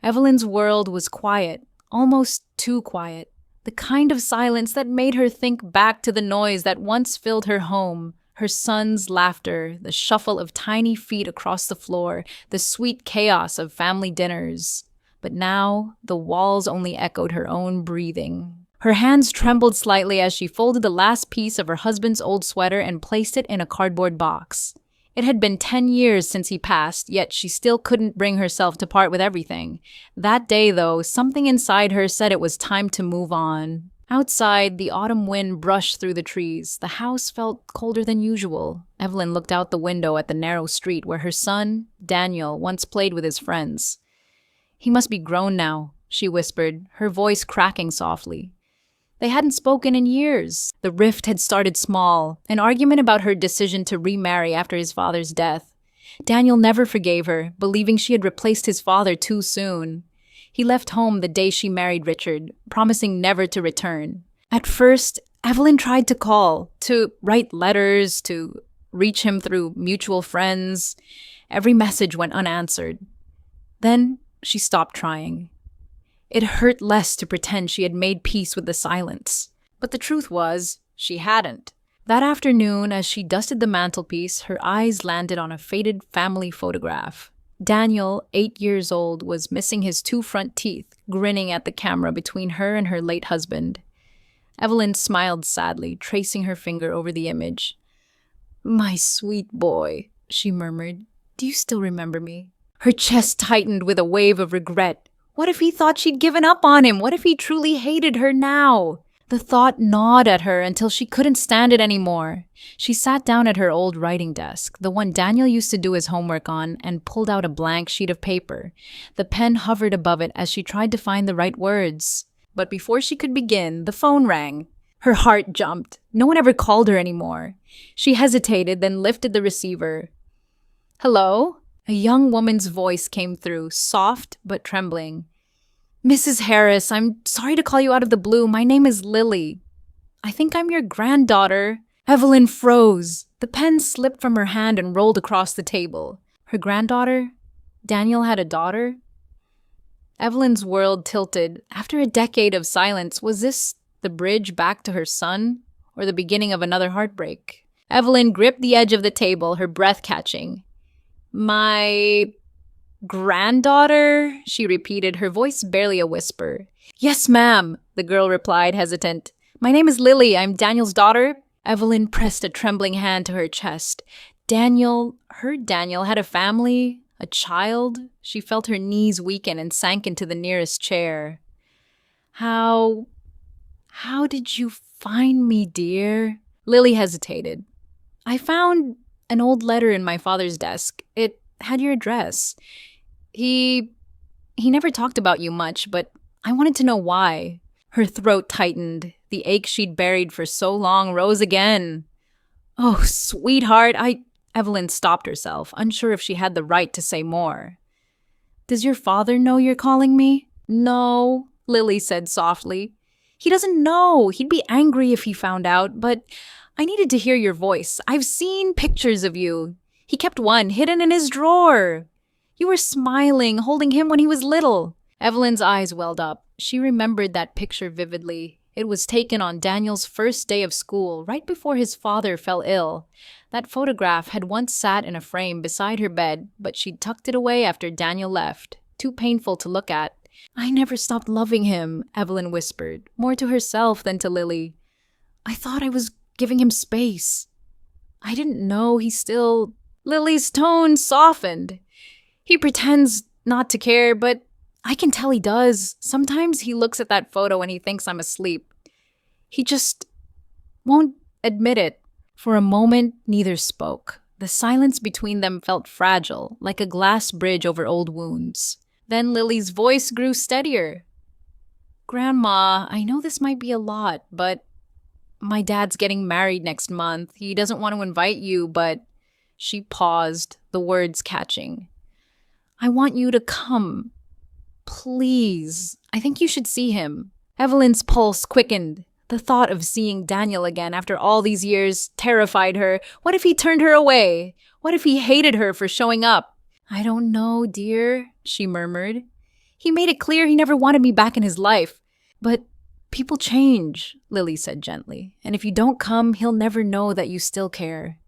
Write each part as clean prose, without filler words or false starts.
Evelyn's world was quiet, almost too quiet. The kind of silence that made her think back to the noise that once filled her home. Her son's laughter, the shuffle of tiny feet across the floor, the sweet chaos of family dinners. But now, the walls only echoed her own breathing. Her hands trembled slightly as she folded the last piece of her husband's old sweater and placed it in a cardboard box. It had been 10 years since he passed, yet she still couldn't bring herself to part with everything. That day, though, something inside her said it was time to move on. Outside, the autumn wind brushed through the trees. The house felt colder than usual. Evelyn looked out the window at the narrow street where her son, Daniel, once played with his friends. "He must be grown now," she whispered, her voice cracking softly. They hadn't spoken in years. The rift had started small, an argument about her decision to remarry after his father's death. Daniel never forgave her, believing she had replaced his father too soon. He left home the day she married Richard, promising never to return. At first, Evelyn tried to call, to write letters, to reach him through mutual friends. Every message went unanswered. Then she stopped trying. It hurt less to pretend she had made peace with the silence. But the truth was, she hadn't. That afternoon, as she dusted the mantelpiece, her eyes landed on a faded family photograph. Daniel, 8 years old, was missing his 2 front teeth, grinning at the camera between her and her late husband. Evelyn smiled sadly, tracing her finger over the image. "My sweet boy," she murmured. "Do you still remember me?" Her chest tightened with a wave of regret. What if he thought she'd given up on him? What if he truly hated her now? The thought gnawed at her until she couldn't stand it anymore. She sat down at her old writing desk, the one Daniel used to do his homework on, and pulled out a blank sheet of paper. The pen hovered above it as she tried to find the right words. But before she could begin, the phone rang. Her heart jumped. No one ever called her anymore. She hesitated, then lifted the receiver. "Hello?" A young woman's voice came through, soft but trembling. "Mrs. Harris, I'm sorry to call you out of the blue. My name is Lily. I think I'm your granddaughter." Evelyn froze. The pen slipped from her hand and rolled across the table. Her granddaughter? Daniel had a daughter? Evelyn's world tilted. After a decade of silence, was this the bridge back to her son, or the beginning of another heartbreak? Evelyn gripped the edge of the table, her breath catching. "My granddaughter?" she repeated, her voice barely a whisper. "Yes, ma'am," the girl replied, hesitant. "My name is Lily. I'm Daniel's daughter." Evelyn pressed a trembling hand to her chest. Her Daniel had a family, a child. She felt her knees weaken and sank into the nearest chair. How did you find me, dear?" Lily hesitated. "I found an old letter in my father's desk. It had your address. He never talked about you much, but I wanted to know why." Her throat tightened. The ache she'd buried for so long rose again. "Oh, sweetheart, Evelyn stopped herself, unsure if she had the right to say more. "Does your father know you're calling me?" "No," Lily said softly. "He doesn't know. He'd be angry if he found out, but I needed to hear your voice. I've seen pictures of you. He kept one hidden in his drawer. You were smiling, holding him when he was little." Evelyn's eyes welled up. She remembered that picture vividly. It was taken on Daniel's first day of school, right before his father fell ill. That photograph had once sat in a frame beside her bed, but she'd tucked it away after Daniel left. Too painful to look at. "I never stopped loving him," Evelyn whispered, more to herself than to Lily. "I thought I was giving him space. I didn't know he still—" Lily's tone softened. "He pretends not to care, but I can tell he does. Sometimes he looks at that photo and he thinks I'm asleep. He just won't admit it." For a moment, neither spoke. The silence between them felt fragile, like a glass bridge over old wounds. Then Lily's voice grew steadier. "Grandma, I know this might be a lot, but my dad's getting married next month. He doesn't want to invite you, but—" She paused, the words catching. "I want you to come. Please. I think you should see him." Evelyn's pulse quickened. The thought of seeing Daniel again after all these years terrified her. What if he turned her away? What if he hated her for showing up? "I don't know, dear," she murmured. He made it clear he never wanted me back in his life. But people change, Lily said gently. And if you don't come, he'll never know that you still care.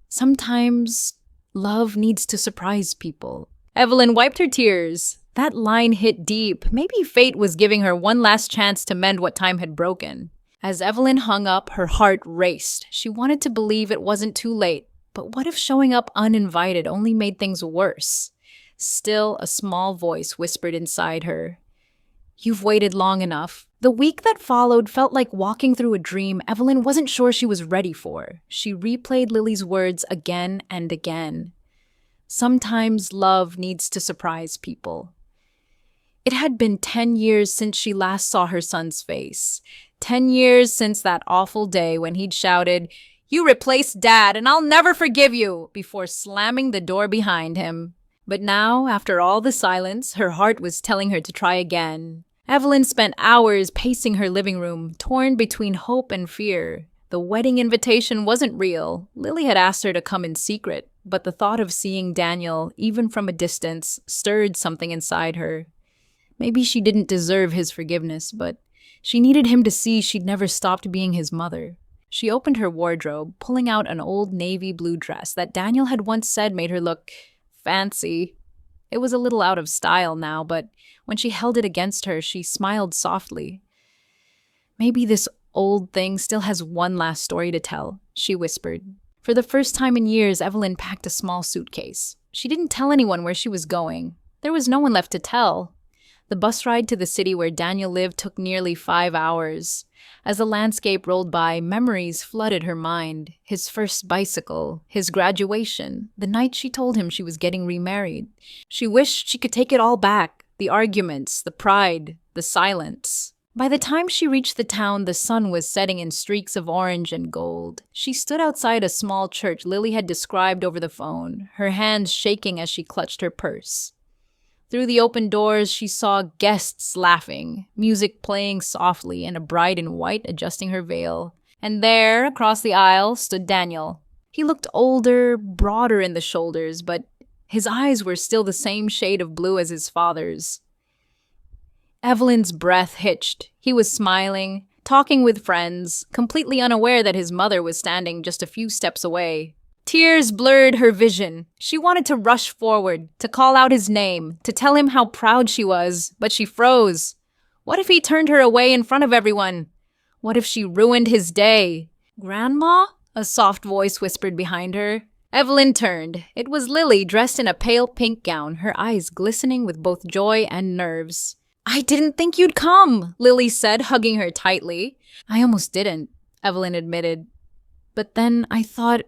Sometimes love needs to surprise people. Evelyn wiped her tears. That line hit deep. Maybe fate was giving her one last chance to mend what time had broken. As Evelyn hung up, her heart raced. She wanted to believe it wasn't too late. But what if showing up uninvited only made things worse? Still, a small voice whispered inside her, "You've waited long enough." The week that followed felt like walking through a dream Evelyn wasn't sure she was ready for. She replayed Lily's words again and again. Sometimes love needs to surprise people. It had been 10 years since she last saw her son's face. 10 years since that awful day when he'd shouted, "You replaced Dad, and I'll never forgive you," before slamming the door behind him. But now, after all the silence, her heart was telling her to try again. Evelyn spent hours pacing her living room, torn between hope and fear. The wedding invitation wasn't real. Lily had asked her to come in secret, but the thought of seeing Daniel, even from a distance, stirred something inside her. Maybe she didn't deserve his forgiveness, but she needed him to see she'd never stopped being his mother. She opened her wardrobe, pulling out an old navy blue dress that Daniel had once said made her look fancy. It was a little out of style now, but when she held it against her, she smiled softly. "Maybe this old thing still has one last story to tell," she whispered. For the first time in years, Evelyn packed a small suitcase. She didn't tell anyone where she was going. There was no one left to tell. The bus ride to the city where Daniel lived took nearly 5 hours. As the landscape rolled by, memories flooded her mind. His first bicycle, his graduation, the night she told him she was getting remarried. She wished she could take it all back, the arguments, the pride, the silence. By the time she reached the town, the sun was setting in streaks of orange and gold. She stood outside a small church Lily had described over the phone, her hands shaking as she clutched her purse. Through the open doors, she saw guests laughing, music playing softly, and a bride in white adjusting her veil. And there, across the aisle, stood Daniel. He looked older, broader in the shoulders, but his eyes were still the same shade of blue as his father's. Evelyn's breath hitched. He was smiling, talking with friends, completely unaware that his mother was standing just a few steps away. Tears blurred her vision. She wanted to rush forward, to call out his name, to tell him how proud she was, but she froze. What if he turned her away in front of everyone? What if she ruined his day? "Grandma?" a soft voice whispered behind her. Evelyn turned. It was Lily, dressed in a pale pink gown, her eyes glistening with both joy and nerves. "I didn't think you'd come," Lily said, hugging her tightly. "I almost didn't," Evelyn admitted. "But then I thought,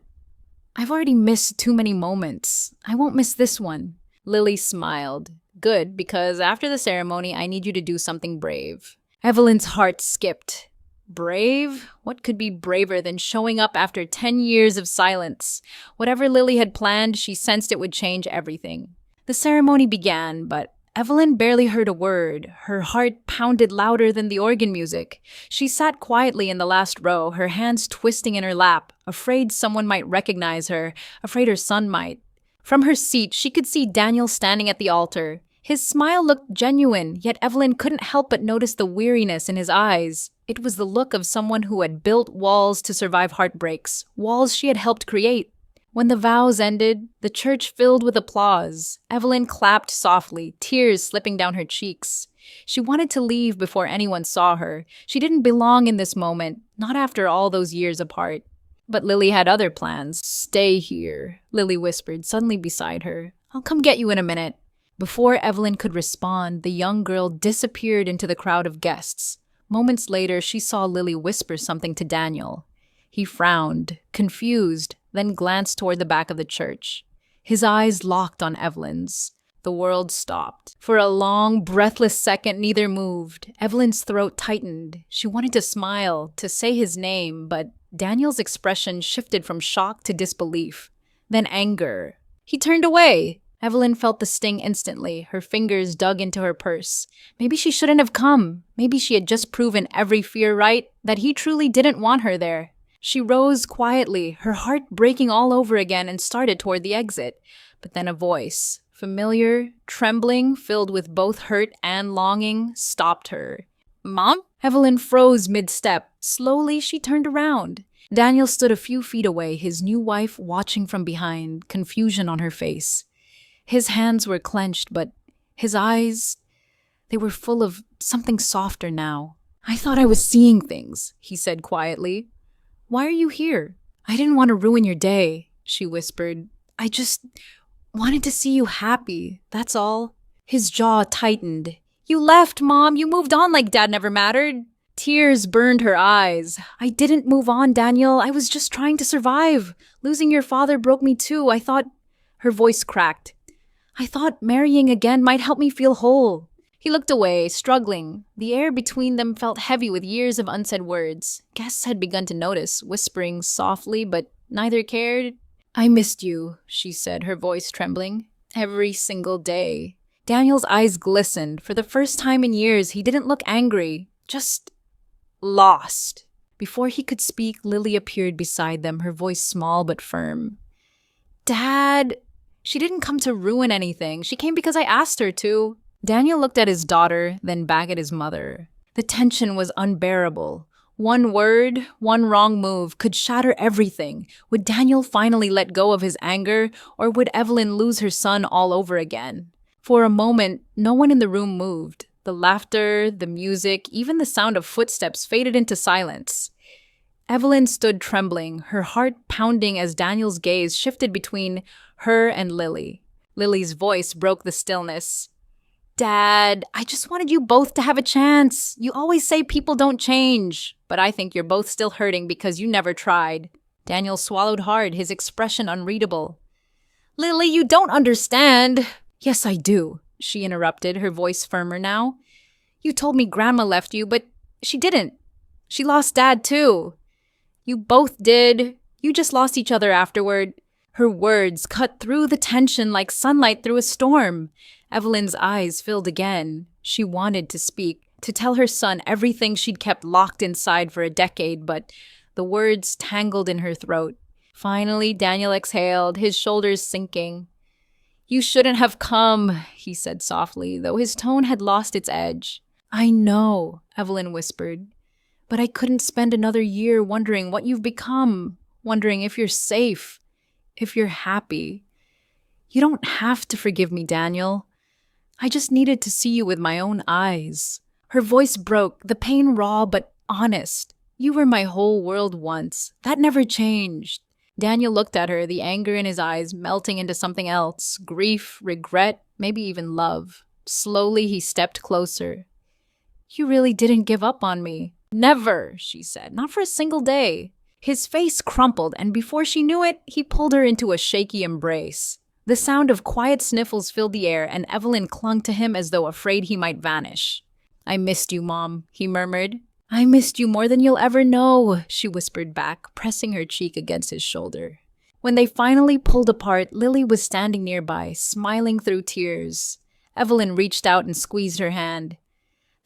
I've already missed too many moments. I won't miss this one." Lily smiled. "Good, because after the ceremony, I need you to do something brave." Evelyn's heart skipped. Brave? What could be braver than showing up after 10 years of silence? Whatever Lily had planned, she sensed it would change everything. The ceremony began, but Evelyn barely heard a word. Her heart pounded louder than the organ music. She sat quietly in the last row, her hands twisting in her lap, afraid someone might recognize her, afraid her son might. From her seat, she could see Daniel standing at the altar. His smile looked genuine, yet Evelyn couldn't help but notice the weariness in his eyes. It was the look of someone who had built walls to survive heartbreaks, walls she had helped create. When the vows ended, the church filled with applause. Evelyn clapped softly, tears slipping down her cheeks. She wanted to leave before anyone saw her. She didn't belong in this moment, not after all those years apart. But Lily had other plans. "Stay here," Lily whispered, suddenly beside her. "I'll come get you in a minute." Before Evelyn could respond, the young girl disappeared into the crowd of guests. Moments later, she saw Lily whisper something to Daniel. He frowned, confused, then glanced toward the back of the church. His eyes locked on Evelyn's. The world stopped. For a long, breathless second, neither moved. Evelyn's throat tightened. She wanted to smile, to say his name, but Daniel's expression shifted from shock to disbelief, then anger. He turned away. Evelyn felt the sting instantly. Her fingers dug into her purse. Maybe she shouldn't have come. Maybe she had just proven every fear right, that he truly didn't want her there. She rose quietly, her heart breaking all over again, and started toward the exit. But then a voice, familiar, trembling, filled with both hurt and longing, stopped her. "Mom?" Evelyn froze mid-step. Slowly, she turned around. Daniel stood a few feet away, his new wife watching from behind, confusion on her face. His hands were clenched, but his eyes, they were full of something softer now. "I thought I was seeing things," he said quietly. "Why are you here?" "I didn't want to ruin your day," she whispered. "I just wanted to see you happy, that's all." His jaw tightened. "You left, Mom. You moved on like Dad never mattered." Tears burned her eyes. "I didn't move on, Daniel. I was just trying to survive. Losing your father broke me too. I thought—" Her voice cracked. "I thought marrying again might help me feel whole." He looked away, struggling. The air between them felt heavy with years of unsaid words. Guests had begun to notice, whispering softly, but neither cared. "I missed you," she said, her voice trembling. "Every single day." Daniel's eyes glistened. For the first time in years, he didn't look angry, just lost. Before he could speak, Lily appeared beside them, her voice small but firm. "Dad, she didn't come to ruin anything. She came because I asked her to." Daniel looked at his daughter, then back at his mother. The tension was unbearable. One word, one wrong move could shatter everything. Would Daniel finally let go of his anger, or would Evelyn lose her son all over again? For a moment, no one in the room moved. The laughter, the music, even the sound of footsteps faded into silence. Evelyn stood trembling, her heart pounding as Daniel's gaze shifted between her and Lily. Lily's voice broke the stillness. "Dad, I just wanted you both to have a chance. You always say people don't change, but I think you're both still hurting because you never tried." Daniel swallowed hard, his expression unreadable. "Lily, you don't understand." "Yes, I do," she interrupted, her voice firmer now. "You told me Grandma left you, but she didn't. She lost Dad, too." "You both did. You just lost each other afterward." Her words cut through the tension like sunlight through a storm. Evelyn's eyes filled again. She wanted to speak, to tell her son everything she'd kept locked inside for a decade, but the words tangled in her throat. Finally, Daniel exhaled, his shoulders sinking. "You shouldn't have come," he said softly, though his tone had lost its edge. "I know," Evelyn whispered, "but I couldn't spend another year wondering what you've become, wondering if you're safe, if you're happy. You don't have to forgive me, Daniel. I just needed to see you with my own eyes." Her voice broke, the pain raw but honest. "You were my whole world once. That never changed." Daniel looked at her, the anger in his eyes melting into something else, grief, regret, maybe even love. Slowly, he stepped closer. "You really didn't give up on me." "Never," she said, "not for a single day." His face crumpled, and before she knew it, he pulled her into a shaky embrace. The sound of quiet sniffles filled the air, and Evelyn clung to him as though afraid he might vanish. "I missed you, Mom," he murmured. "I missed you more than you'll ever know," she whispered back, pressing her cheek against his shoulder. When they finally pulled apart, Lily was standing nearby, smiling through tears. Evelyn reached out and squeezed her hand.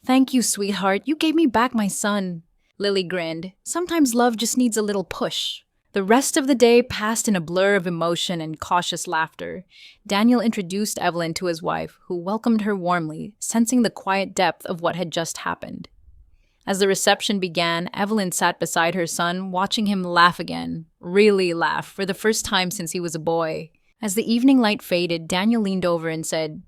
"Thank you, sweetheart. You gave me back my son." Lily grinned. Sometimes love just needs a little push. The rest of the day passed in a blur of emotion and cautious laughter. Daniel introduced Evelyn to his wife, who welcomed her warmly, sensing the quiet depth of what had just happened. As the reception began, Evelyn sat beside her son, watching him laugh again. Really laugh, for the first time since he was a boy. As the evening light faded, Daniel leaned over and said,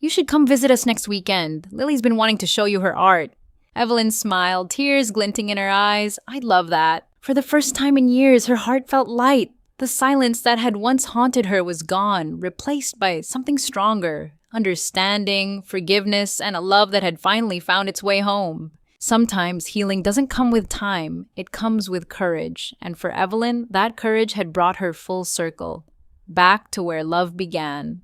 "You should come visit us next weekend. Lily's been wanting to show you her art." Evelyn smiled, tears glinting in her eyes. "I'd love that." For the first time in years, her heart felt light. The silence that had once haunted her was gone, replaced by something stronger. Understanding, forgiveness, and a love that had finally found its way home. Sometimes healing doesn't come with time, it comes with courage. And for Evelyn, that courage had brought her full circle, back to where love began.